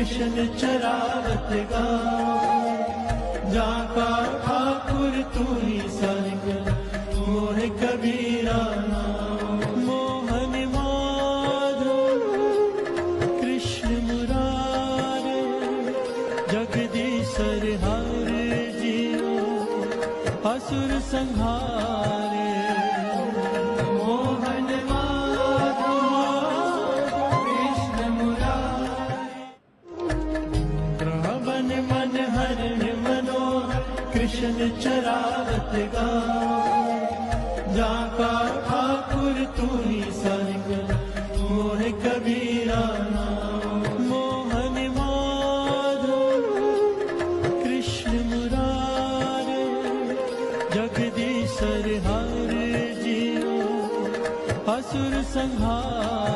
कृष्ण चरावत गाओ। जाका ठाकुर तू ही सर्ग मोह कबीरा नाम। मोहन माधव कृष्ण मुरारे जगदीशर हरे जियो असुर संहारे। मोहन माधव कृष्ण मुरारे श्रवण मन हरण मनोहर कृष्ण चरावत गाओ। जाका ठाकुर तू ही सर्ग मोह कबीरा नाम। मोहन माधव कृष्ण मुरारे जगदीशर हरे जियो असुर संहारे।